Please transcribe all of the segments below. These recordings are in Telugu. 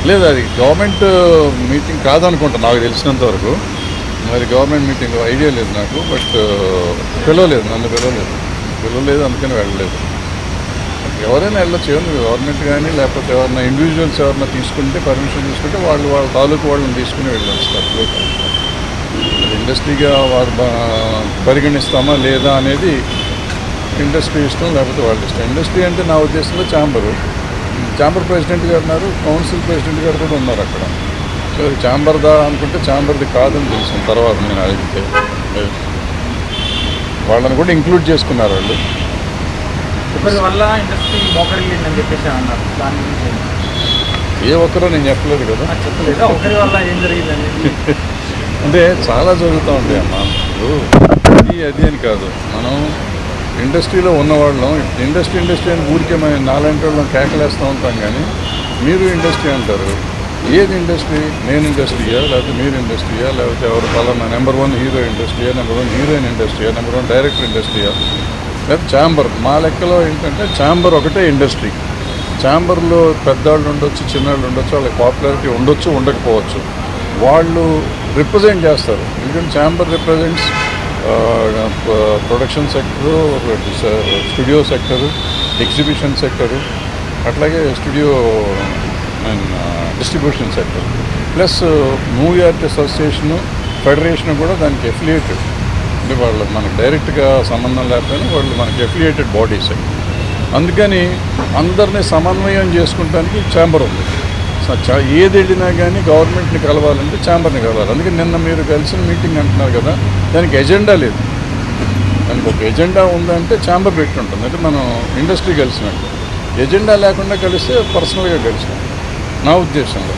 లేదు, అది గవర్నమెంట్ మీటింగ్ కాదనుకుంటా నాకు తెలిసినంత వరకు. మరి గవర్నమెంట్ మీటింగ్ ఐడియా లేదు నాకు. బట్ నన్ను పిలవలేదు, అందుకని వెళ్ళలేదు. ఎవరైనా వెళ్ళొచ్చు, గవర్నమెంట్ కానీ లేకపోతే ఎవరైనా ఇండివిజువల్స్ ఎవరైనా తీసుకుంటే, పర్మిషన్ తీసుకుంటే వాళ్ళ తాలూకు వాళ్ళని తీసుకుని వెళ్ళొచ్చు. తప్పలేదు. ఇండస్ట్రీగా వారు పరిగణిస్తామా లేదా అనేది ఇండస్ట్రీ ఇష్టం, లేకపోతే వాళ్ళ ఇష్టం. ఇండస్ట్రీ అంటే నా ఉద్దేశంలో ఛాంబర్ ప్రెసిడెంట్ గారు ఉన్నారు, కౌన్సిల్ ప్రెసిడెంట్ గారు కూడా ఉన్నారు అక్కడ. సో ఛాంబర్దా అనుకుంటే ఛాంబర్ది కాదని తెలిసిన తర్వాత నేను అడిగితే వాళ్ళని కూడా ఇంక్లూడ్ చేసుకున్నారు వాళ్ళు. వల్ల ఇండస్ట్రీ మోకరిల్లిందని చెప్పేసి అన్నారు. దాని గురించి ఏ ఒక్కరో నేను చెప్పలేదు కదా. చెప్పలేదు, ఒకరి వల్ల ఏం జరిగిందండి అంటే చాలా జరుగుతూ ఉంటాయి అమ్మా. అది అని కాదు, మనం ఇండస్ట్రీలో ఉన్నవాళ్ళం ఇండస్ట్రీ అని ఊరికే మనం నాలాంటి వాళ్ళం కేకలేస్తూ ఉంటాం. కానీ మీరు ఇండస్ట్రీ అంటారు. ఏది ఇండస్ట్రీ? నేను ఇండస్ట్రీయా, లేకపోతే మీరు ఇండస్ట్రీయా, లేకపోతే ఎవరు పలానా నెంబర్ 1 హీరో ఇండస్ట్రీయా, నెంబర్ 1 హీరోయిన్ ఇండస్ట్రీయా, నెంబర్ 1 డైరెక్టర్ ఇండస్ట్రీయా, లేకపోతే ఛాంబర్? మా లెక్కలో ఏంటంటే ఛాంబర్ ఒకటే ఇండస్ట్రీ. ఛాంబర్లో పెద్దవాళ్ళు ఉండొచ్చు, చిన్నవాళ్ళు ఉండొచ్చు, వాళ్ళకి పాపులారిటీ ఉండొచ్చు, ఉండకపోవచ్చు. వాళ్ళు రిప్రజెంట్ చేస్తారు. ఎందుకంటే chamber represents production sector, studio sector, exhibition sector, అట్లాగే studio and distribution sector, plus movie artist association, federation కూడా దానికి ఎఫిలియేటెడ్. అంటే వాళ్ళు మనకు డైరెక్ట్గా సంబంధం లేకపోయినా వాళ్ళు మనకి ఎఫిలియేటెడ్ బాడీస్. అందుకని అందరినీ సమన్వయం చేసుకుంటానికి ఛాంబర్ ఉంది. ఏది వెళ్ళినా కానీ గవర్నమెంట్ని కలవాలంటే ఛాంబర్ని కలవాలి. అందుకని నిన్న మీరు కలిసిన మీటింగ్ అంటున్నారు కదా, దానికి ఎజెండా లేదు. దానికి ఒక ఎజెండా ఉందంటే ఛాంబర్ పెట్టి ఉంటుంది. అంటే మనం ఇండస్ట్రీ కలిసినట్టు. ఎజెండా లేకుండా కలిస్తే పర్సనల్గా కలిసినట్టు నా ఉద్దేశంలో.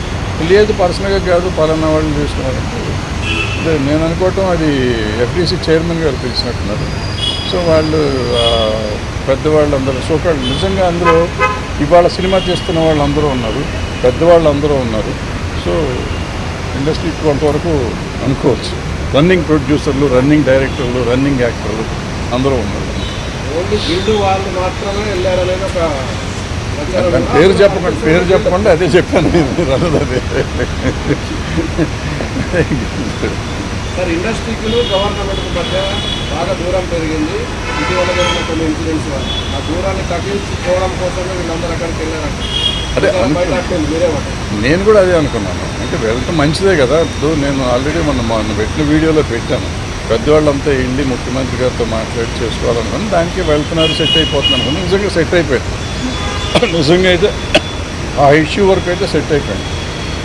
లేదు పర్సనల్గా కాదు, పలానా వాళ్ళు చేసుకున్నారంటే నేను అనుకోవటం అది ఎఫ్డీసీ చైర్మన్ గారు పిలిచినట్టున్నారు. సో వాళ్ళు పెద్దవాళ్ళు అందరూ సోకాళ్ళు నిజంగా అందులో ఇవాళ సినిమా చేస్తున్న వాళ్ళు అందరూ ఉన్నారు, పెద్దవాళ్ళు అందరూ ఉన్నారు. సో ఇండస్ట్రీ కొంతవరకు అనుకోవచ్చు. రన్నింగ్ ప్రొడ్యూసర్లు, రన్నింగ్ డైరెక్టర్లు, రన్నింగ్ యాక్టర్లు అందరూ ఉన్నారు. ఓన్లీ గిల్డ్ వాళ్ళు మాత్రమే వెళ్ళారనేది ఒక పేరు చెప్పకుండా అదే చెప్పాను నేను. అదే సార్, ఇండస్ట్రీకి గవర్నమెంట్కి మధ్య బాగా దూరం పెరిగింది. ఇటీవల జరిగిన కొన్ని ఇన్సిడెంట్స్ వల్ల ఆ దూరాన్ని తగ్గించుకోవడం కోసమే వీళ్ళందరూ అక్కడికి వెళ్ళారంట. అదే నేను కూడా అదే అనుకున్నాను. అంటే వెళ్ళటం మంచిదే కదా. ఇప్పుడు నేను ఆల్రెడీ మొన్న పెట్టిన వీడియోలో పెట్టాను. పెద్దవాళ్ళంతా వెళ్ళి ముఖ్యమంత్రి గారితో మాట్లాడి చేసుకోవాలనుకుని దానికి వెళ్తున్నారు, సెట్ అయిపోతుంది అనుకుని. నిజంగా సెట్ అయిపోయింది. నిజంగా అయితే ఆ ఇష్యూ వరకు అయితే సెట్ అయిపోయింది.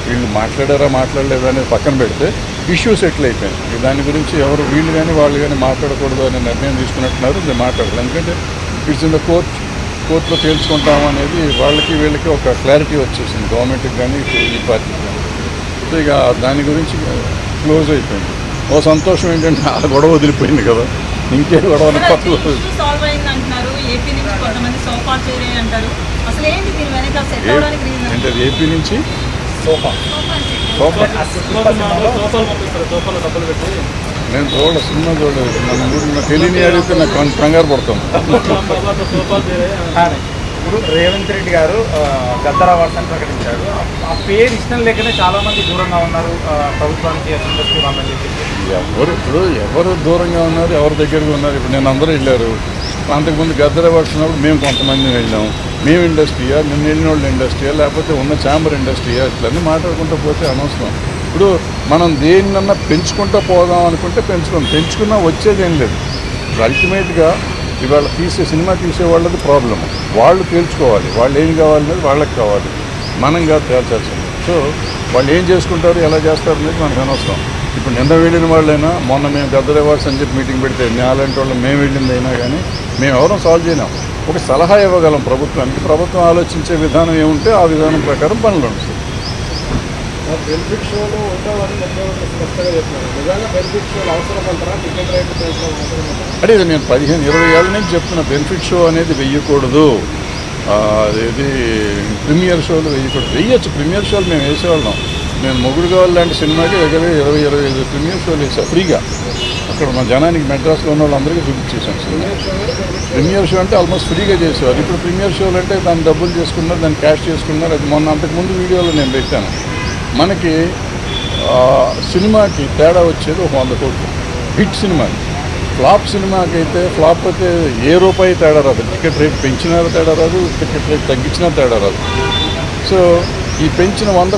వీళ్ళు మాట్లాడలేదా అనేది పక్కన పెడితే ఇష్యూ సెటిల్ అయిపోయింది. దాని గురించి ఎవరు వీళ్ళు కానీ వాళ్ళు కానీ మాట్లాడకూడదు అనే నిర్ణయం తీసుకున్నట్టున్నారు. నేను మాట్లాడలేదు. ఎందుకంటే ఇట్స్ ఇన్ ద కోర్టులో తేల్చుకుంటాం అనేది వాళ్ళకి వీళ్ళకి ఒక క్లారిటీ వచ్చేసింది, గవర్నమెంట్కి కానీ ఈ పార్టీకి కానీ. సో ఇక దాని గురించి క్లోజ్ అయిపోయింది. ఓ సంతోషం ఏంటంటే ఆ గొడవ వదిలిపోయింది కదా. ఇంకే గొడవ అంటే ఏపీ నుంచి సోఫా నేను సినిమా చూడలేదు. మన తెలియని అడిగితే నాకు కంగారు పడతాను. ఇప్పుడు రేవంత్ రెడ్డి గారు గద్దర్ అవార్డ్స్ అని ప్రకటించారు. ఆ పేరు ఇష్టం లేకనే చాలామంది దూరంగా ఉన్నారు ప్రభుత్వానికి, ఇండస్ట్రీ వాళ్ళని చెప్పి. ఎవరు దూరంగా ఉన్నారు, ఎవరి దగ్గరగా ఉన్నారు? ఇప్పుడు నేను అందరూ వెళ్ళారు. అంతకుముందు గద్దర్ అవార్డ్స్ ఉన్నప్పుడు మేము కొంతమంది వెళ్ళాము. మేము ఇండస్ట్రీయా, నిన్న వెళ్ళిన వాళ్ళు ఇండస్ట్రీయా, లేకపోతే ఉన్న ఛాంబర్ ఇండస్ట్రీయా, ఇట్లన్నీ మాట్లాడుకుంటూ పోతే అనవసరం. ఇప్పుడు మనం దేన్నన్నా పెంచుకుంటూ పోదాం అనుకుంటే పెంచుకున్నా వచ్చేది ఏం లేదు. అల్టిమేట్గా ఇవాళ సినిమా తీసే వాళ్ళది ప్రాబ్లమ్. వాళ్ళు తేల్చుకోవాలి, వాళ్ళు ఏం కావాలనేది వాళ్ళకి కావాలి, మనం కాదు తేల్చాల్సింది. సో వాళ్ళు ఏం చేసుకుంటారు, ఎలా చేస్తారు అనేది మనకు అనవసరం. ఇప్పుడు నిన్న వెళ్ళిన వాళ్ళైనా, మొన్న మేము గద్దర్ అవార్డ్స్ అని చెప్పి మీటింగ్ పెడితే అలాంటి వాళ్ళు మేము వెళ్ళింది అయినా కానీ మేము ఎవరం సాల్వ్ చేయలేం. ఒక సలహా ఇవ్వగలం ప్రభుత్వానికి. ప్రభుత్వం ఆలోచించే విధానం ఏముంటే ఆ విధానం ప్రకారం పనులు ఉంటాయి. బెనిఫిట్ షోలు ఉంటామని స్పష్టంగా చెప్తున్నారు. నిజంగా బెనిఫిట్ షోలు అవసరం అంటారా? టికెట్ రేట్లు పెంచడం అవసరం అంటారా? అంటే ఇది నేను 15-20 ఏళ్ళ నుంచి చెప్తున్నా. బెనిఫిట్ షో అనేది వెయ్యకూడదు. అదేది ప్రీమియర్ షోలు వెయ్యొచ్చు. ప్రీమియర్ షోలు మేము వేసేవాళ్ళం. నేను మొగుడు కావాలి లాంటి సినిమాకి దగ్గర 20-25 ప్రీమియర్ షోలు వేసా ఫ్రీగా. అక్కడ ఉన్న జనానికి మెడ్రాస్లో ఉన్న వాళ్ళందరికీ చూపించేసాను సినిమా. ప్రీమియర్ షో అంటే ఆల్మోస్ట్ ఫ్రీగా చేసేవారు. ఇప్పుడు ప్రీమియర్ షోలు అంటే దాన్ని డబ్బులు చేసుకున్నారు, దాన్ని క్యాష్ చేసుకున్నారు. అది మొన్న అంతకుముందు వీడియోలో నేను పెట్టాను. మనకి సినిమాకి తేడా వచ్చేది ఒక 100 కోట్లు. హిట్ సినిమాకి. ఫ్లాప్ సినిమాకి అయితే ఫ్లాప్ అయితే ఏ రూపాయి తేడా రాదు. టికెట్ రేట్ పెంచినా తేడా రాదు, టికెట్ రేట్ తగ్గించినా తేడా రాదు. సో ఈ పెంచిన 100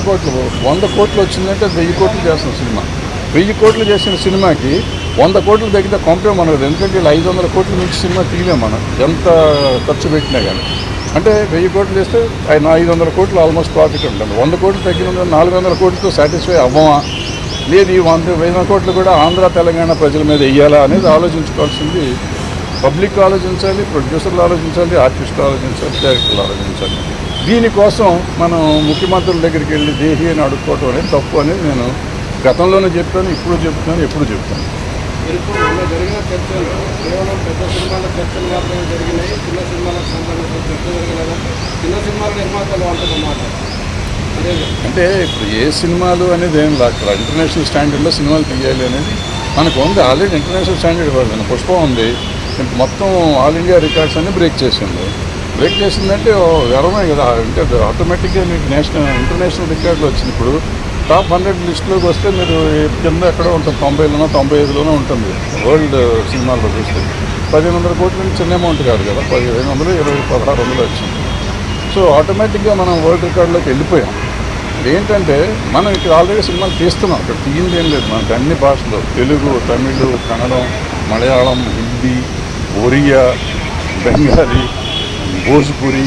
కోట్లు వచ్చిందంటే 1000 కోట్లు చేస్తున్న సినిమా. 1000 కోట్లు చేసిన సినిమాకి 100 కోట్లు తగ్గితే కొంపే మనది. ఎందుకంటే వీళ్ళు 500 కోట్ల నుంచి సినిమా తీయలేం మనం, ఎంత ఖర్చు పెట్టినా కానీ. అంటే 1000 కోట్లు చేస్తే 500 కోట్లు ఆల్మోస్ట్ ప్రాఫిట్ ఉంటుంది. 100 కోట్లు తగ్గిన 400 కోట్లతో సాటిస్ఫై అవ్వమా, లేదు ఈ 100 కోట్లు కూడా ఆంధ్ర తెలంగాణ ప్రజల మీద వెయ్యాలా అనేది ఆలోచించుకోవాల్సింది పబ్లిక్ ఆలోచించాలి, ప్రొడ్యూసర్లు ఆలోచించాలి, ఆర్టిస్టులు ఆలోచించాలి, డైరెక్టర్లు ఆలోచించాలి. దీనికోసం మనం ముఖ్యమంత్రుల దగ్గరికి వెళ్ళి దేహి అని అడుక్కోవటం అనేది తప్పు అనేది నేను గతంలోనే చెప్పాను, ఇప్పుడు చెప్తున్నాను, ఎప్పుడు చెప్తాను. ఇప్పుడు మొన్న జరిగిన చర్చలు కేవలం పెద్ద సినిమాల చర్చలు మాత్రమే జరిగినాయి, చిన్న సినిమాలకు సంబంధించిన చర్చ జరగలేదా? చిన్న సినిమాల నిర్మాతలు అంటున్నమాట అంటే ఇప్పుడు ఏ సినిమాలు అనేది ఏం లేదు. అక్కడ ఇంటర్నేషనల్ స్టాండర్డ్లో సినిమాలు తీయాలి అనేది మనకు ఉంది. ఆల్రెడీ ఇంటర్నేషనల్ స్టాండర్డ్ పడుతుంది. పుష్ప ఉంది, మొత్తం ఆల్ ఇండియా రికార్డ్స్ అన్ని బ్రేక్ చేసింది. బ్రేక్ చేసిందంటే గర్వమే కదా. అంటే ఆటోమేటిక్గా మీకు ఇంటర్నేషనల్ రికార్డులు వచ్చింది. ఇప్పుడు టాప్ 100 లిస్టులోకి వస్తే మీరు కింద ఎక్కడో ఉంటుంది, 90లోనో 95లోనో ఉంటుంది వరల్డ్ సినిమాల్లో చూస్తే. 1500 కోట్ల నుంచి చిన్న అమౌంట్ కాదు కదా, 1500, 20, 1600 వచ్చింది. సో ఆటోమేటిక్గా మనం వరల్డ్ రికార్డులోకి వెళ్ళిపోయాం. ఏంటంటే మనం ఇక్కడ ఆల్రెడీ సినిమాలు తీస్తున్నాం. ఇక్కడ తీయింది ఏం లేదు. మనకు అన్ని భాషలు, తెలుగు, తమిళ్, కన్నడం, మలయాళం, హిందీ, ఒరియా, బెంగాలీ, భోజ్పురి,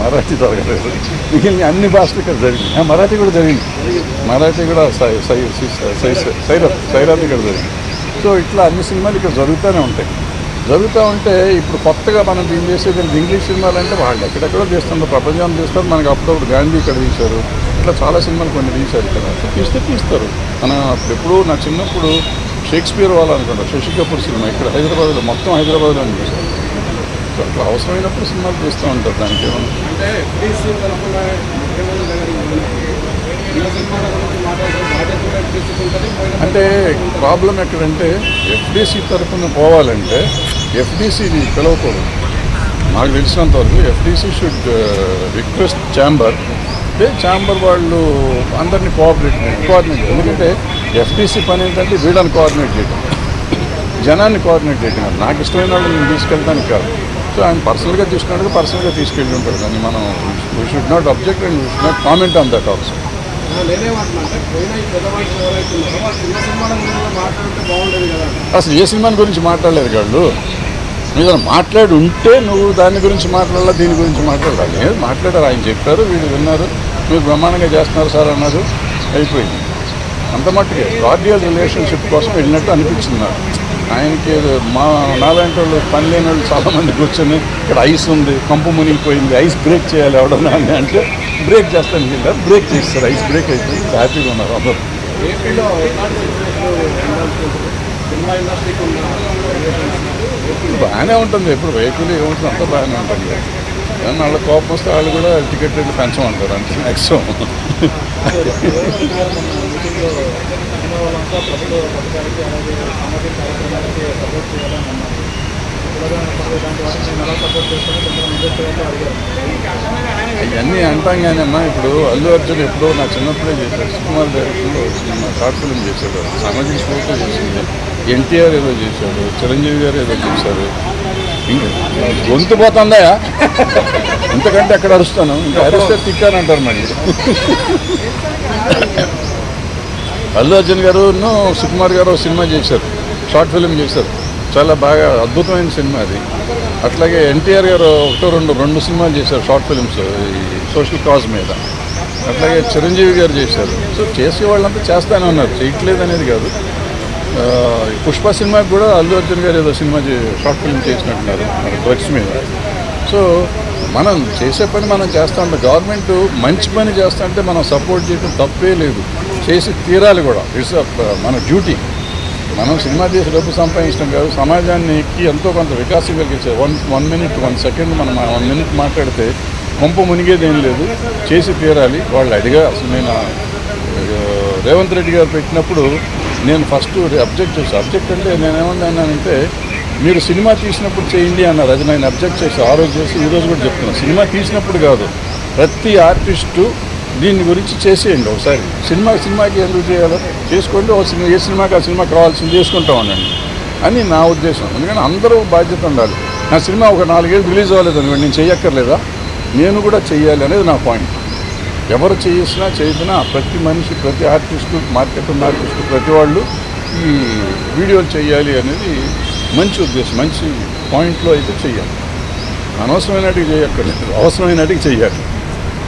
మరాఠీ జరగలేదు. మిగిలిన అన్ని భాషలు ఇక్కడ జరిగింది. మరాఠీ కూడా జరిగింది. మరాఠీ కూడా సైరాత్ ఇక్కడ జరిగింది. సో ఇట్లా అన్ని సినిమాలు ఇక్కడ జరుగుతూనే ఉంటాయి. జరుగుతూ ఉంటే ఇప్పుడు కొత్తగా మనం దీన్ని చేసేది ఇంగ్లీష్ సినిమాలు అంటే వాళ్ళు ఎక్కడెక్కడో తీస్తున్నారు, ప్రపంచాన్ని తీస్తారు. మనకి అప్పుడప్పుడు గాంధీ ఇక్కడ తీశారు, ఇట్లా చాలా సినిమాలు కొన్ని తీశారు ఇక్కడ. తీస్తారు. మన ఎప్పుడు నా చిన్నప్పుడు షేక్స్పియర్ వాళ్ళు అనుకుంటా, శశి కపూర్ సినిమా ఇక్కడ హైదరాబాద్లో, మొత్తం హైదరాబాద్లో చూశారు. సో అట్లా అవసరమైనప్పుడు సినిమాలు తీస్తూ ఉంటారు. దానికి ఏమన్నా అంటే FDC తరఫున ముఖ్యమంత్రి అంటే ప్రాబ్లం ఎక్కడంటే ఎఫ్డీసీ తరఫున పోవాలంటే ఎఫ్డీసీని పిలవకూడదు. నాకు తెలిసినంత వరకు FDC should request chamber. Chamber వాళ్ళు అందరినీ కోఆర్డినేట్. ఎందుకంటే ఎఫ్డీసీ పని ఏంటంటే వీళ్ళని కోఆర్డినేట్ చేయడం, జనాన్ని కోఆర్డినేట్ చేయడం. నాకు ఇష్టమైన వాళ్ళు నేను తీసుకెళ్తానికి కాదు. సో ఆయన పర్సనల్గా తీసుకున్నట్టుగా పర్సనల్గా తీసుకెళ్ళి ఉంటారు. కానీ మనం we should not object and we should not comment on that also. నేనేమంటున్నా పోయిన ఈ పెద్ద మనుషులు ఎవరైతే ఉన్నారో వాళ్ళు చిన్న సినిమాల గురించి మాట్లాడితే బాగుండేది కదా. అసలు ఏ సినిమాని గురించి మాట్లాడలేదు వాళ్ళు. మీరు మాట్లాడి ఉంటే నువ్వు దాని గురించి మాట్లాడాలా, దీని గురించి మాట్లాడాలి. ఏది మాట్లాడారు, ఆయన చెప్పారు, వీళ్ళు విన్నారు, మీరు బ్రహ్మాండంగా చేస్తున్నారు సార్ అన్నారు, అయిపోయింది. అంత మట్టుకే కార్డియల్ రిలేషన్షిప్ కోసం వెళ్ళినట్టు అనిపించింది నాకు. ఆయనకి నాలాంటి వాళ్ళు పని లేని వాళ్ళు చాలామంది కూర్చొని ఇక్కడ ఐస్ ఉంది, కంపు మునిగిపోయింది, ఐస్ బ్రేక్ చేయాలి ఎవడన్నా అని అంటే బ్రేక్ చేస్తానికి వెళ్ళారు, బ్రేక్ చేస్తారు. ఐస్ బ్రేక్ అయిపోయింది, హ్యాపీగా ఉన్నారు అందరూ. ఏపీలో సినిమా ఇండస్ట్రీకి ఉన్న బాగానే ఉంటుంది. ఎప్పుడు వెహికల్ ఏముంటుంది అంతా బాగానే ఉంటుంది. కానీ వాళ్ళ కోపం వస్తే వాళ్ళు కూడా టికెట్ రేట్లు పెంచమంటారు అంతే మ్యాక్సిమం. అవన్నీ అంటాం కానీ అమ్మా, ఇప్పుడు అల్లు అర్జున్ ఎప్పుడో నా చిన్నప్పుడే చేశాడు. సుకుమార్ డైరెక్షన్లో సినిమా షార్ట్ ఫిల్మ్ చేశాడు, సామాజిక స్ఫూర్తి చేసింది. ఎన్టీఆర్ ఏదో చేశాడు, చిరంజీవి గారు ఏదో చేశారు. ఇంకా గొంతు పోతుందా ఇంతకంటే ఎక్కడ అరుస్తాను, ఇంకా అరిస్తే తిట్టానంటారు మళ్ళీ. అల్లు అర్జున్ గారు సుకుమార్ గారు సినిమా చేశారు, షార్ట్ ఫిల్మ్ చేశారు, చాలా బాగా అద్భుతమైన సినిమా అది. అట్లాగే ఎన్టీఆర్ గారు రెండు సినిమాలు చేశారు షార్ట్ ఫిల్మ్స్ ఈ సోషల్ కాజ్ మీద. అట్లాగే చిరంజీవి గారు చేశారు. సో చేసే వాళ్ళంతా చేస్తానే ఉన్నారు, చేయట్లేదు అనేది కాదు. పుష్ప సినిమాకి కూడా అల్లు అర్జున్ గారు ఏదో సినిమా షార్ట్ ఫిల్మ్ చేసినట్టున్నారు డ్రగ్స్ మీద. సో మనం చేసే పని మనం చేస్తూ ఉంటాం. గవర్నమెంట్ మంచి పని చేస్తా అంటే మనం సపోర్ట్ చేయడం తప్పే లేదు, చేసి తీరాలి కూడా. ఇట్స్ మన డ్యూటీ. మనం సినిమా చేసి డబ్బు సంపాదించడం కాదు, సమాజానికి ఎంతో కొంత వికాసం కలిగించే 1 minute 1 second మనం 1 minute మాట్లాడితే కొంప మునిగేది ఏం లేదు, చేసి తీరాలి. వాళ్ళు అడిగా అసలు నేను రేవంత్ రెడ్డి గారు పెట్టినప్పుడు నేను ఫస్ట్ అబ్జెక్ట్ చేశాను. అబ్జెక్ట్ అంటే నేనేమన్నానంటే మీరు సినిమా తీసినప్పుడు చేయండి అన్నారు. అది నేను అబ్జెక్ట్ చేసి ఆ రోజు చేసి ఈ రోజు కూడా చెప్తున్నాను. సినిమా తీసినప్పుడు కాదు, ప్రతి ఆర్టిస్టు దీని గురించి చేసేయండి ఒకసారి. సినిమాకి ఎందుకు చేయాలో చేసుకోండి, ఒక సినిమా ఏ సినిమాకి ఆ సినిమాకి కావాల్సింది చేసుకుంటా ఉండండి అని నా ఉద్దేశం. ఎందుకంటే అందరూ బాధ్యత ఉండాలి. నా సినిమా ఒక 4 ఏళ్ళు రిలీజ్ అవ్వలేదు అనుకోండి, నేను చెయ్యక్కర్లేదా? నేను కూడా చెయ్యాలి అనేది నా పాయింట్. ఎవరు చేసినా చేయకున్నా ప్రతి మనిషి, ప్రతి ఆర్టిస్టు, మార్కెట్ ఉన్న ఆర్టిస్టు, ప్రతి వాళ్ళు ఈ వీడియోలు చేయాలి అనేది మంచి ఉద్దేశం, మంచి పాయింట్లో అయితే చెయ్యాలి. అనవసరమైనటికి చేయక్కర్లేదు, అవసరమైనటికి చెయ్యాలి.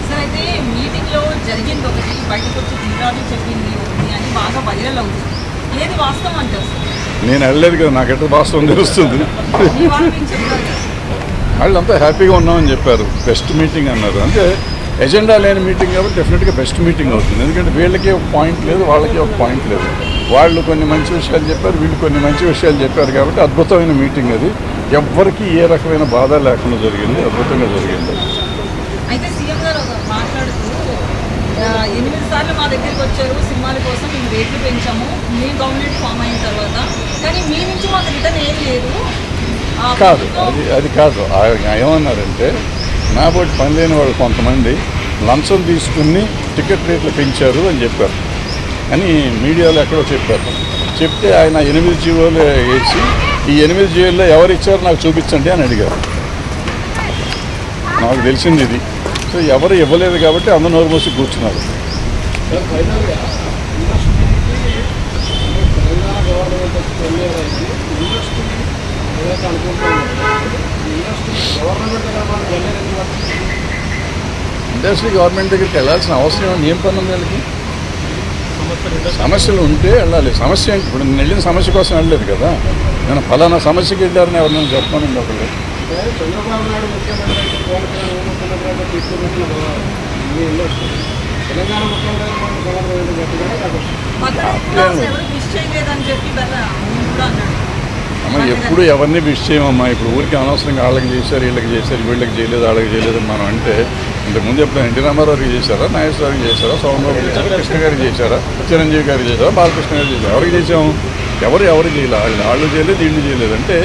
సార్ అయితే మీటింగ్లో జరిగింది ఒకటి, బయటకు వచ్చి జిల్లాలు చెప్పింది ఒకటి అని బాగా వైరల్ అవుతుంది. ఏది వాస్తవం అంటారు సార్? నేను వెళ్ళలేదు కదా, నాకెట్లా వాస్తవం తెలుస్తుంది. మీ వాళ్ళు మీకు చెప్పారు కదా. వాళ్ళంతా హ్యాపీగా ఉన్నామని చెప్పారు. బెస్ట్ మీటింగ్ అన్నారు. అంటే ఎజెండా లేని మీటింగ్ కాబట్టి డెఫినెట్గా బెస్ట్ మీటింగ్ అవుతుంది. ఎందుకంటే వీళ్ళకి ఒక పాయింట్ లేదు, వాళ్ళకి ఒక పాయింట్ లేదు. వాళ్ళు కొన్ని మంచి విషయాలు చెప్పారు, వీళ్ళు కొన్ని మంచి విషయాలు చెప్పారు కాబట్టి అద్భుతమైన మీటింగ్ అది. ఎవ్వరికీ ఏ రకమైన బాధ లేకుండా జరిగింది, అద్భుతంగా జరిగింది. అయితే సీఎం గారు మాట్లాడుతూ 8 సార్లు మా దగ్గరికి వచ్చారు సినిమాల కోసం, మేము రేట్లు పెంచాము మీ గవర్నమెంట్ ఫామ్ అయిన తర్వాత, కానీ మీ నుంచి మాకు రిటర్న్ ఏం లేదు. కాదు, అది కాదు. ఏమన్నారంటే నా బట్టి పని లేని వాళ్ళు కొంతమంది లంచం తీసుకుని టికెట్ రేట్లు పెంచారు అని చెప్పారు అని మీడియాలో ఎక్కడో చెప్పారు. చెప్తే ఆయన 8 జీవోలు వేసి ఈ 8 జీవోల్లో ఎవరు ఇచ్చారో నాకు చూపించండి అని అడిగారు. నాకు తెలిసింది ఇది. సో ఎవరు ఇవ్వలేదు కాబట్టి అందరూ నోరు మూసి కూర్చున్నారు. ఫైనల్గా ఇండస్ట్రీకి తెలంగాణ గవర్నమెంట్ వచ్చి 10 years అయింది. ఇండస్ట్రీ ఏదైతే అనుకుంటున్నాం, ఇండస్ట్రీ గవర్నమెంట్ ఇండస్ట్రీ గవర్నమెంట్ దగ్గరికి వెళ్ళాల్సిన అవసరం ఏం పని ఉంది? వాళ్ళకి సమస్యలు ఉంటే వెళ్ళాలి. సమస్య ఏంటి? ఇప్పుడు నేను వెళ్ళిన సమస్య కోసం వెళ్ళలేదు కదా. నేను ఫలానా సమస్యకి వెళ్ళారని ఎవరినైనా చెప్పానండి ఒకళ్ళు. చంద్రబాబు నాయుడు ముఖ్యమంత్రి అయితే పవన్ కళ్యాణ్ ముఖ్యమంత్రి తీసుకున్నట్లు మీ ఇండస్ట్రీ తెలంగాణ ముఖ్యమంత్రి గవర్నమెంట్ గట్టిగా ఎవరు మిస్ చేయలేదని చెప్పి కూడా అన్నాడు. అమ్మ ఎప్పుడు ఎవరిని విష్ చేయమమ్మా. ఇప్పుడు ఊరికి అనవసరంగా వాళ్ళకి చేశారు, వీళ్ళకి చేశారు, వీళ్ళకి చేయలేదు, వాళ్ళకి చేయలేదు మనం అంటే. ఇంతకుముందు ఎప్పుడు ఎన్టీ రామారావుకి చేశారా, నాగేశ్వరరావుకి చేశారా, సోమరావుకి చేశారా, కృష్ణ గారికి చేశారా, చిరంజీవి గారికి చేశారా, బాలకృష్ణ గారికి చేశారు. ఎవరికి చేసాము? ఎవరు చేయలేదు. వాళ్ళు చేయలేదు, వీళ్ళు చేయలేదు. అంటే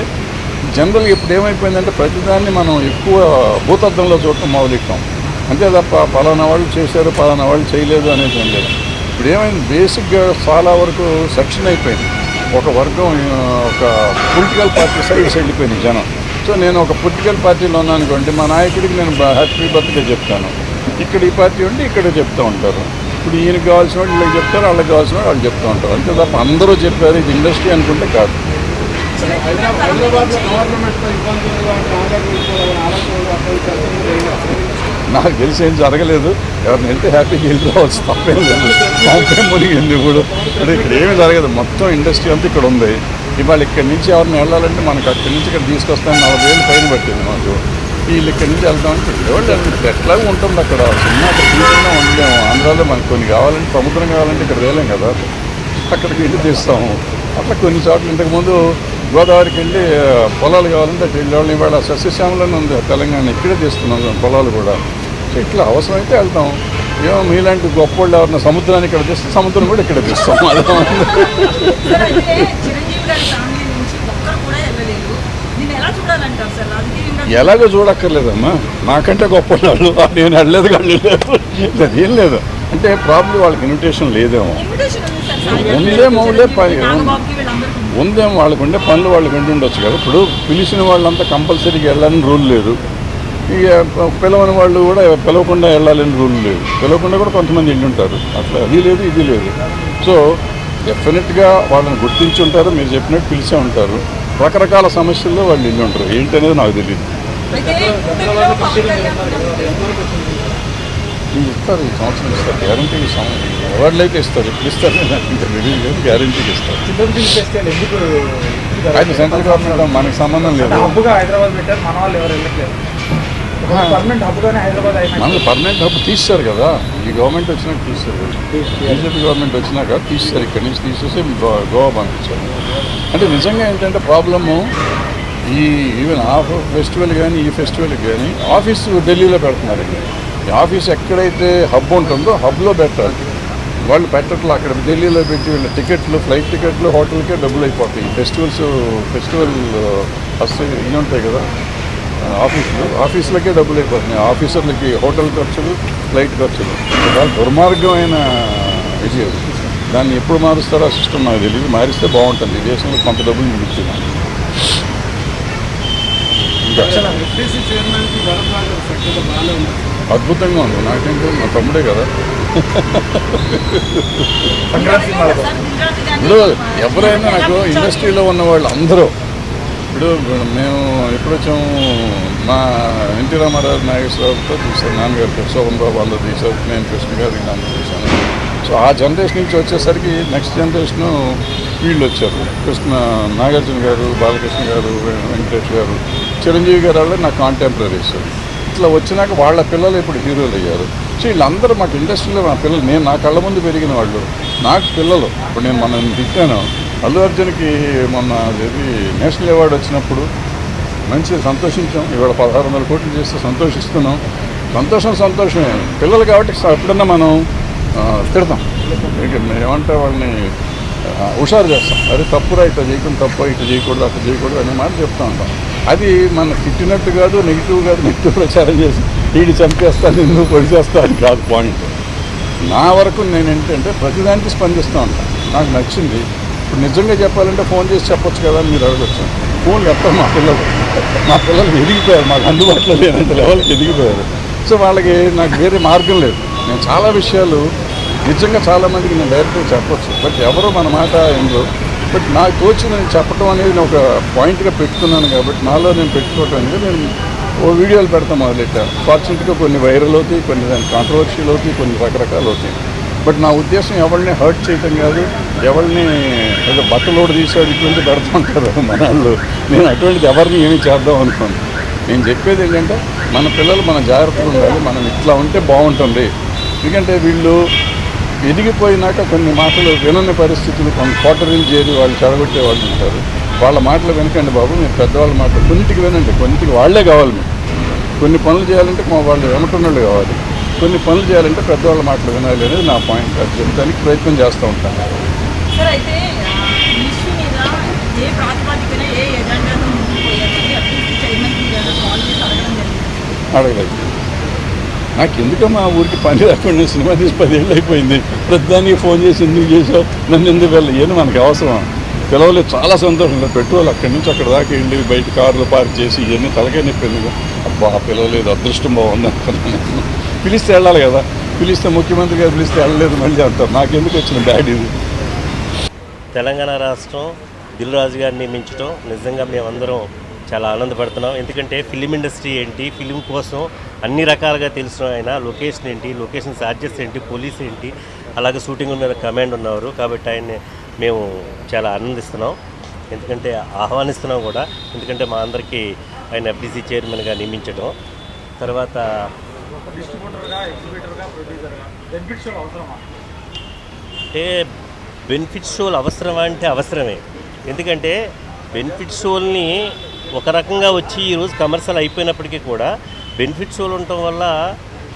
జనరల్గా ఇప్పుడు ఏమైపోయిందంటే ప్రతిదాన్ని మనం ఎక్కువ భూతద్దంలో చూడటం మొదలెట్టాం. అంతే తప్ప పలానా వాళ్ళు చేశారు, పలానా వాళ్ళు చేయలేదు అనేది ఏం లేదు. ఇప్పుడు ఏమైంది, బేసిక్గా చాలా వరకు సెక్షన్ అయిపోయింది. ఒక వర్గం, ఒక పొలిటికల్ పార్టీ సైడ్స్ వెళ్ళిపోయింది జనం. సో నేను ఒక పొలిటికల్ పార్టీలో ఉన్నాను అనుకోండి, మా నాయకుడికి నేను హ్యాపీ బర్త్డే చెప్తాను. ఇక్కడ ఈ పార్టీ ఉండి ఇక్కడ చెప్తూ ఉంటారు. ఇప్పుడు ఈయనకి కావాల్సిన వాళ్ళు వీళ్ళకి చెప్తారు, వాళ్ళకి కావాల్సిన వాళ్ళు వాళ్ళు చెప్తూ ఉంటారు. అంతే తప్ప అందరూ చెప్పారు ఇది ఇండస్ట్రీ అనుకుంటే కాదు. హైదరాబాద్లో గవర్నమెంట్తో ఇబ్బందులు ఆలోచనలు నాకు తెలిసి ఏం జరగలేదు. ఎవరిని వెళ్తే హ్యాపీగా వెళ్ళి రావచ్చు, తప్పేం లేదు. తప్పేం మునిగింది ఇప్పుడు. ఇక్కడ ఏమీ జరగదు. మొత్తం ఇండస్ట్రీ అంతా ఇక్కడ ఉంది. ఇవాళ ఇక్కడి నుంచి ఎవరిని వెళ్ళాలంటే మనకు అక్కడి నుంచి ఇక్కడ తీసుకొస్తాను 40 ఏళ్ళు పైన పట్టింది మాకు. వీళ్ళు ఇక్కడి నుంచి వెళ్తామంటే ఎవరు ఎట్లాగో ఉంటుంది అక్కడ. సినిమా అక్కడ తీసుకున్నా ఉండలేము. ఆంధ్రాలో మనకు కొన్ని కావాలంటే సముద్రం కావాలంటే ఇక్కడ వేలేం కదా, అక్కడికి వెళ్ళి తీస్తాము. అట్లా కొన్ని చోట్ల ఇంతకుముందు గోదావరికి వెళ్ళి పొలాలు కావాలంటే అక్కడ వెళ్ళేవాళ్ళు. ఇవాళ సస్యశ్యామలని ఉంది తెలంగాణ, ఇక్కడే తీస్తున్నాం పొలాలు కూడా. సో ఇట్లా అవసరమైతే వెళ్తాం. ఏమో మీలాంటి గొప్ప వాళ్ళు ఎవరన్నా సముద్రాన్ని ఇక్కడ తెస్తే సముద్రం కూడా ఇక్కడ తెస్తాం. సార్ అయితే చిరంజీవి గారి ఫ్యామిలీ నుంచి ఒక్కరు కూడా వెళ్ళలేదు. దీన్ని ఎలా చూడాలంటారు సార్? రాజకీయంగా ఎలాగో చూడక్కర్లేదమ్మా. నాకంటే గొప్ప వాళ్ళు నేను వెళ్ళలేదు, వాళ్ళు లేదు, ఏం లేదు. అంటే ప్రాబ్లం వాళ్ళకి ఇన్విటేషన్ లేదేమో. ఇన్విటేషన్ ఉంది సార్. సాయి ఉందేమో, నాగబాబుకి వీళ్ళందరికీ ఉంది. ఉందేమో. వాళ్ళకు ఉండే పనులు వాళ్ళకి ఉండొచ్చు కదా. ఇప్పుడు పిలిచిన వాళ్ళంతా కంపల్సరీగా వెళ్ళాలని రూల్ లేదు. ఇక పిలవని వాళ్ళు కూడా పిలవకుండా వెళ్ళాలని రూల్ లేదు. పిలవకుండా కూడా కొంతమంది వెళ్ళి ఉంటారు. అట్లా అది లేదు, ఇది లేదు. సో డెఫినెట్గా వాళ్ళని గుర్తించి ఉంటారు. మీరు చెప్పినట్టు పిలిచే ఉంటారు. రకరకాల సమస్యల్లో వాళ్ళు వెళ్ళి ఉంటారు. ఏంటనేది నాకు తెలియదు. అయితే కూటమిలో పవన్ కళ్యాణ్ ఇస్తారు, ఈ సంవత్సరం ఇస్తారు, గ్యారంటీకి అవార్డులు అయితే ఇస్తారు. ఎప్పుడు ఇస్తారు ఇంకా తెలియదు లేదు, గ్యారంటీకి ఇస్తారు. చిరంజీవి ఫెస్టివల్ ఎందుకు అయితే సెంట్రల్ గవర్నమెంట్ మనకు సంబంధం లేదు. హబ్గా హైదరాబాద్ పెట్టారు, మన వాళ్ళు ఎవరు వెళ్ళట్లేదు. పర్మనెంట్ హబ్గానే హైదరాబాద్ అయినా మనకు పర్మనెంట్ హబ్ తీస్తారు కదా. ఈ గవర్నమెంట్ వచ్చినాక తీస్తారు. బీజేపీ గవర్నమెంట్ వచ్చినాక తీస్తారు. ఇక్కడి నుంచి తీసేసి గోవా పంపించారు. అంటే నిజంగా ఏంటంటే ప్రాబ్లము ఈవెన్ ఆ ఫెస్టివల్ కానీ ఈ ఫెస్టివల్ కానీ ఆఫీసు ఢిల్లీలో పెడుతున్నారండి. ఈ ఆఫీస్ ఎక్కడైతే హబ్ ఉంటుందో హబ్లో పెట్టాలి. వాళ్ళు పెట్టట్లు అక్కడ ఢిల్లీలో పెట్టి వీళ్ళ టికెట్లు, ఫ్లైట్ టికెట్లు, హోటల్కే డబ్బులు అయిపోతాయి. ఫెస్టివల్ వస్తాయి, ఇవి ఉంటాయి కదా ఆఫీసులకే డబ్బులు అయిపోతున్నాయి. ఆఫీసర్లకి హోటల్ ఖర్చులు, ఫ్లైట్ ఖర్చులు. చాలా దుర్మార్గమైన విజయం. దాన్ని ఎప్పుడు మారుస్తారో ఆ సిస్టమ్ నాకు తెలియదు. మారిస్తే బాగుంటుంది. ఈ దేశంలో కొంత డబ్బులు మిగులుతున్నాను. ఎఫ్డీసీ చైర్మన్కి భరద్వాజ్ సఖ్యత బాగానే ఉంది. అద్భుతంగా ఉంది. నాకేంటో మా తమ్ముడే కదా. సంక్రాంతి సినిమాలో ఇప్పుడు ఎవరైనా నాకు ఇండస్ట్రీలో ఉన్న వాళ్ళు అందరూ ఇప్పుడు మేము ఎప్పుడు వచ్చాము, మా ఎన్టీ రామారావు నాగేశ్వరరావుతో చూసాను, నాన్నగారితో శోభన్ బాబు అందరూ తీశారు, నేను కృష్ణ గారికి నాన్న చూశాను. సో ఆ జనరేషన్ నుంచి వచ్చేసరికి నెక్స్ట్ జనరేషను వీళ్ళు వచ్చారు. నాగార్జున గారు, బాలకృష్ణ గారు, వెంకటేష్ గారు, చిరంజీవి గారు వాళ్ళు నా కాంటెంపరీస్. ఇట్లా వచ్చినాక వాళ్ళ పిల్లలు ఇప్పుడు హీరోలు అయ్యారు. సో వీళ్ళందరూ మాకు ఇండస్ట్రీలో నా పిల్లలు, నేను నా కళ్ళ ముందు పెరిగిన వాళ్ళు నాకు పిల్లలు. ఇప్పుడు నేను మనం తిట్టాను అల్లు అర్జున్కి మొన్న అది నేషనల్ అవార్డు వచ్చినప్పుడు మంచిగా సంతోషించాం. ఇవాళ 1600 కోట్లు చేస్తే సంతోషిస్తున్నాం. సంతోషమే. పిల్లలు కాబట్టి ఎప్పుడన్నా మనం తిడతాం, ఏమంటే వాళ్ళని హుషారు చేస్తాం. అరే తప్పురా, ఇట్లా చేయకుండా తప్పు, ఇట్లా చేయకూడదు, అట్లా చేయకూడదు అనే మాట చెప్తూ ఉంటాం. అది మన తిట్టినట్టు కాదు, నెగిటివ్ ప్రచారం చేసి వీడి చంపేస్తాను, నిన్ను పొడి చేస్తా అని కాదు పాయింట్. నా వరకు నేను ఏంటంటే ప్రతిదానికి స్పందిస్తూ ఉంటాను. నాకు నచ్చింది. ఇప్పుడు నిజంగా చెప్పాలంటే ఫోన్ చేసి చెప్పొచ్చు కదా అని మీరు అడగచ్చు. ఫోన్ చెప్పారు మా పిల్లలు ఎదిగిపోయారు, మాకు అందుబాటులో లేనంత లెవెల్కి ఎదిగిపోయారు. సో వాళ్ళకి నాకు వేరే మార్గం లేదు. నేను చాలా విషయాలు నిజంగా చాలామందికి నేను డైరెక్ట్గా చెప్పొచ్చు, బట్ ఎవరో మన మాట ఏందో. బట్ నాకు తోచి నేను చెప్పడం అనేది నేను ఒక పాయింట్గా పెట్టుకున్నాను కాబట్టి నాలో నేను పెట్టుకోవటం అనేది నేను ఓ వీడియోలు పెడతాం మొదలెట్టాను. ఫార్చునేట్గా కొన్ని వైరల్ అవుతాయి, కొన్ని దాని కాంట్రవర్షియల్ అవుతాయి, కొన్ని రకరకాలు అవుతాయి. బట్ నా ఉద్దేశం ఎవరిని హర్ట్ చేయటం కాదు, ఎవరిని ఏదో బట్టలోడు తీసాడు ఇటువంటి పెడుతుంటారు మన వాళ్ళు. నేను అటువంటిది ఎవరిని ఏమీ చేద్దాం అనుకోను. నేను చెప్పేది ఏంటంటే మన పిల్లలు మన జాగ్రత్తగా ఉండాలి, మనం ఇట్లా ఉంటే బాగుంటుంది. ఎందుకంటే వీళ్ళు ఎదిగిపోయినాక కొన్ని మాటలు వినని పరిస్థితులు, కొన్ని కోటరీలు చేరి వాళ్ళు చెడగొట్టే వాళ్ళు ఉంటారు. వాళ్ళ మాటలు వినకండి బాబు, మీరు పెద్దవాళ్ళ మాటలు కొన్నిటికి వినండి. కొన్నిటికి వాళ్ళే కావాలి. మీరు కొన్ని పనులు చేయాలంటే వాళ్ళు ఏమంటున్నాళ్ళు కావాలి, కొన్ని పనులు చేయాలంటే పెద్దవాళ్ళ మాటలు వినాలి అనేది నా పాయింట్. అది చెప్తానికి ప్రయత్నం చేస్తూ ఉంటాను. సార్ అయితే ఇష్యూ మీద ఏ ప్రాతిపదికన ఏ ఎజెండాతో ముందుకు పోయారని అఫీసీ చైర్మన్ కాల్ చేసి అడగడం జరిగింది. అడగలేదు. నాకు ఎందుకమ్మా ఊరికి పని రాకుండా సినిమా తీసి 10 ఏళ్ళు అయిపోయింది. ప్రతిదానికి ఫోన్ చేసి ఎందుకు చేసావు, నన్ను ఎందుకు వెళ్ళి మనకు అవసరం. పిలవలేదు, చాలా సంతోషంగా పెట్రోల్ అక్కడి నుంచి అక్కడ దాకా వెళ్ళి బయట కార్లు పార్క్ చేసి ఇవన్నీ తలకాయ నొప్పింది. అబ్బా పిలవలేదు, అదృష్టం బాగుంది అనుకున్నాను. పిలిస్తే వెళ్ళాలి కదా, పిలిస్తే ముఖ్యమంత్రి గారు పిలిస్తే వెళ్ళలేదు మళ్ళీ అంటారు. నాకెందుకు వచ్చిన బ్యాడ్ ఇది. తెలంగాణ రాష్ట్రం దిల్ రాజు గారిని నియమించడం నిజంగా మేమందరం చాలా ఆనందపడుతున్నాం. ఎందుకంటే ఫిలిం ఇండస్ట్రీ ఏంటి, ఫిలిం కోసం అన్ని రకాలుగా తెలిసిన ఆయన, లొకేషన్ ఏంటి, లొకేషన్ ఛార్జెస్ ఏంటి, పోలీస్ ఏంటి, అలాగే షూటింగ్ మీద కమాండ్ ఉన్నారు. కాబట్టి ఆయన్ని మేము చాలా ఆనందిస్తున్నాం, ఎందుకంటే ఆహ్వానిస్తున్నాం కూడా. ఎందుకంటే మా అందరికీ ఆయన ఎఫ్డీసీ చైర్మన్గా నియమించడం. తర్వాత డిస్ట్రిబ్యూటర్గా, ఎగ్జిబిటర్గా, ప్రొడ్యూసర్గా బెనిఫిట్ షో అవసరమా? అంటే బెనిఫిట్ షోలు అవసరమా అంటే అవసరమే. ఎందుకంటే బెనిఫిట్ షోల్ని ఒక రకంగా వచ్చి ఈరోజు కమర్షియల్ అయిపోయినప్పటికీ కూడా బెనిఫిట్ షోలు ఉండటం వల్ల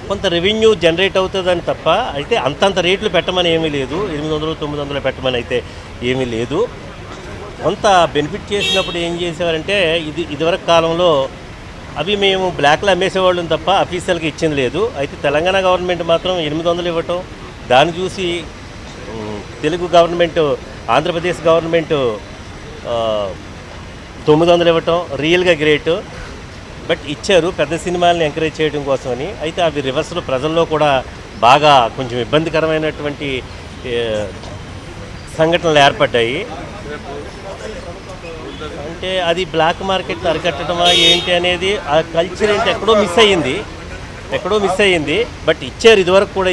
కొంత రెవెన్యూ జనరేట్ అవుతుందని తప్ప అయితే అంతంత రేట్లు పెట్టమని ఏమీ లేదు. 800, 900 పెట్టమని అయితే ఏమీ లేదు. కొంత బెనిఫిట్ చేసినప్పుడు ఏం చేసేవారంటే ఇదివరకు కాలంలో అవి మేము బ్లాక్లో అమ్మేసేవాళ్ళం తప్ప అఫీషియల్గా ఇచ్చింది లేదు. అయితే తెలంగాణ గవర్నమెంట్ మాత్రం 800 ఇవ్వటం, దాన్ని చూసి తెలుగు గవర్నమెంట్, ఆంధ్రప్రదేశ్ గవర్నమెంట్ 900 ఇవ్వటం రియల్గా గ్రేట్. బట్ ఇచ్చారు పెద్ద సినిమాలను ఎంకరేజ్ చేయడం కోసమని. అయితే అవి రివర్స్లో ప్రజల్లో కూడా బాగా కొంచెం ఇబ్బందికరమైనటువంటి సంఘటనలు ఏర్పడ్డాయి. అంటే అది బ్లాక్ మార్కెట్ అరికట్టడమా ఏంటి అనేది ఆ కల్చర్ ఏంటి ఎక్కడో మిస్ అయ్యింది. బట్ ఇచ్చారు, ఇదివరకు కూడా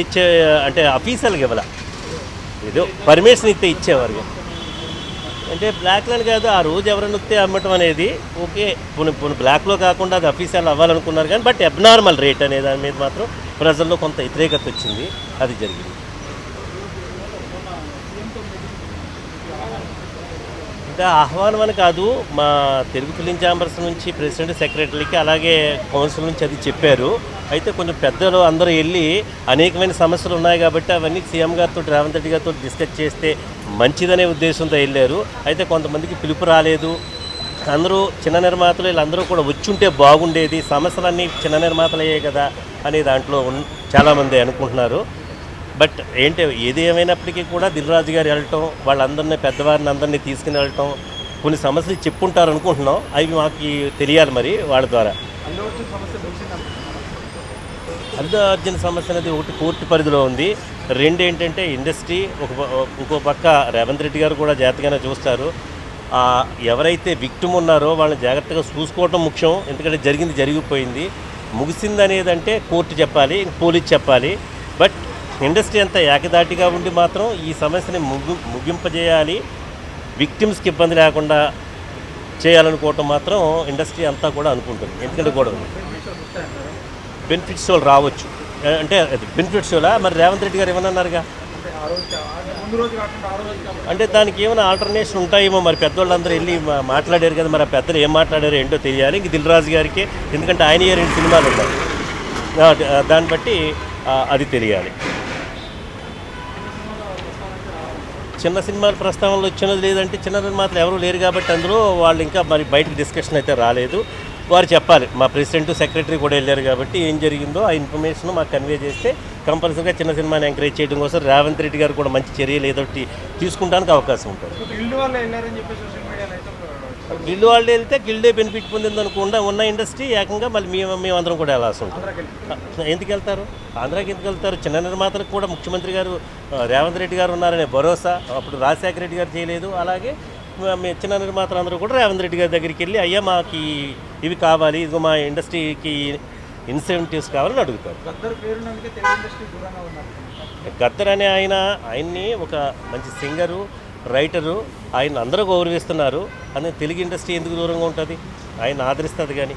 అంటే అఫీషియల్గా ఇవ్వాల, ఏదో పర్మిషన్ ఇస్తే ఇచ్చేవారు. అంటే బ్లాక్లని కాదు, ఆ రోజు ఎవరైనా వస్తే అమ్మటం అనేది ఓకే, బ్లాక్లో కాకుండా అది అఫీషియల్ అవ్వాలనుకున్నారు కానీ బట్ అబ్నార్మల్ రేట్ అనే దాని మీద మాత్రం ప్రజల్లో కొంత వ్యతిరేకత వచ్చింది. అది జరిగింది. అంటే ఆహ్వానం అని కాదు, మా తెలుగు ఫిలిం ఛాంబర్స్ నుంచి ప్రెసిడెంట్, సెక్రటరీకి అలాగే కౌన్సిల్ నుంచి అది చెప్పారు. అయితే కొంచెం పెద్దలు అందరూ వెళ్ళి అనేకమైన సమస్యలు ఉన్నాయి కాబట్టి అవన్నీ సీఎం గారితో రేవంత్ రెడ్డి గారితో డిస్కస్ చేస్తే మంచిదనే ఉద్దేశంతో వెళ్ళారు. అయితే కొంతమందికి పిలుపు రాలేదు. అందరూ చిన్న నిర్మాతలు వీళ్ళందరూ కూడా వచ్చుంటే బాగుండేది, సమస్యలన్నీ చిన్న నిర్మాతలు అయ్యాయి కదా అని దాంట్లో చాలామంది అనుకుంటున్నారు. బట్ ఏది ఏమైనప్పటికీ కూడా దిల్ రాజు గారు వెళ్ళటం, వాళ్ళందరినీ పెద్దవారిని అందరినీ తీసుకుని వెళ్ళటం, కొన్ని సమస్యలు చెప్పుంటారు అనుకుంటున్నాం. అవి మాకు తెలియాలి మరి వాళ్ళ ద్వారా. అల్లు అర్జున్ సమస్య అనేది ఒకటి కోర్టు పరిధిలో ఉంది. రెండు ఏంటంటే ఇండస్ట్రీ ఇంకో పక్క రేవంత్ రెడ్డి గారు కూడా జాగ్రత్తగానే చూస్తారు. ఎవరైతే విక్టిమ్ ఉన్నారో వాళ్ళని జాగ్రత్తగా చూసుకోవటం ముఖ్యం. ఎందుకంటే జరిగిపోయింది. ముగిసింది అనేది అంటే కోర్టు చెప్పాలి, పోలీసు చెప్పాలి. బట్ ఇండస్ట్రీ అంతా ఏకదాటిగా ఉండి మాత్రం ఈ సమస్యని ముగింపజేయాలి, విక్టిమ్స్కి ఇబ్బంది లేకుండా చేయాలనుకోవటం మాత్రం ఇండస్ట్రీ అంతా కూడా అనుకుంటుంది. ఎందుకంటే కూడా బెనిఫిట్స్ వాళ్ళు రావచ్చు అంటే బెనిఫిట్స్ వాళ్ళ మరి రేవంత్ రెడ్డి గారు ఏమన్నారుగా, అంటే దానికి ఏమైనా ఆల్టర్నేషన్ ఉంటాయేమో. మరి పెద్దవాళ్ళందరూ వెళ్ళి మాట్లాడారు కదా, మరి ఆ పెద్దలు ఏం మాట్లాడారో ఏంటో తెలియాలి. ఇంక దిల్ రాజు గారికి ఎందుకంటే ఆయన 2 సినిమాలు ఉన్నాయి, దాన్ని బట్టి అది తెలియాలి. చిన్న సినిమాల ప్రస్తావనలు వచ్చినది లేదంటే చిన్న నిర్మాతలు ఎవరు లేరు కాబట్టి అందులో వాళ్ళు ఇంకా మరి బయటకు డిస్కషన్ అయితే రాలేదు. వారు చెప్పాలి. మా ప్రెసిడెంట్ సెక్రటరీ కూడా వెళ్ళారు కాబట్టి ఏం జరిగిందో ఆ ఇన్ఫర్మేషన్ మాకు కన్వే చేస్తే కంపల్సరీగా చిన్న సినిమాని ఎంకరేజ్ చేయడం కోసం రేవంత్ రెడ్డి గారు కూడా మంచి చర్యలు ఏదో తీసుకుంటానికి అవకాశం ఉంటుంది. గిల్డ్ వాళ్ళు వెళ్తే గిల్డే బెనిఫిట్ పొందింది అనుకుండా ఉన్న ఇండస్ట్రీ ఏకంగా మళ్ళీ మేమందరం కూడా వెళ్ళాల్సి ఉంటుంది. ఎందుకు వెళ్తారు? ఆంధ్రాకి ఎందుకు వెళ్తారు? చిన్న నిర్మాతలకు కూడా ముఖ్యమంత్రి గారు రేవంత్ రెడ్డి గారు ఉన్నారనే భరోసా అప్పుడు రాజశేఖర రెడ్డి గారు చేయలేదు. అలాగే చిన్న నిర్మాతలు అందరూ కూడా రేవంత్ రెడ్డి గారి దగ్గరికి వెళ్ళి అయ్యా మాకు ఇవి కావాలి, ఇదిగో మా ఇండస్ట్రీకి ఇన్సెంటివ్స్ కావాలని అడుగుతారు. గద్దర్ అనే ఆయన్ని ఒక మంచి సింగరు, రైటరు, ఆయన అందరూ గౌరవిస్తున్నారు. అని తెలుగు ఇండస్ట్రీ ఎందుకు దూరంగా ఉంటుంది? ఆయన ఆదరిస్తుంది కానీ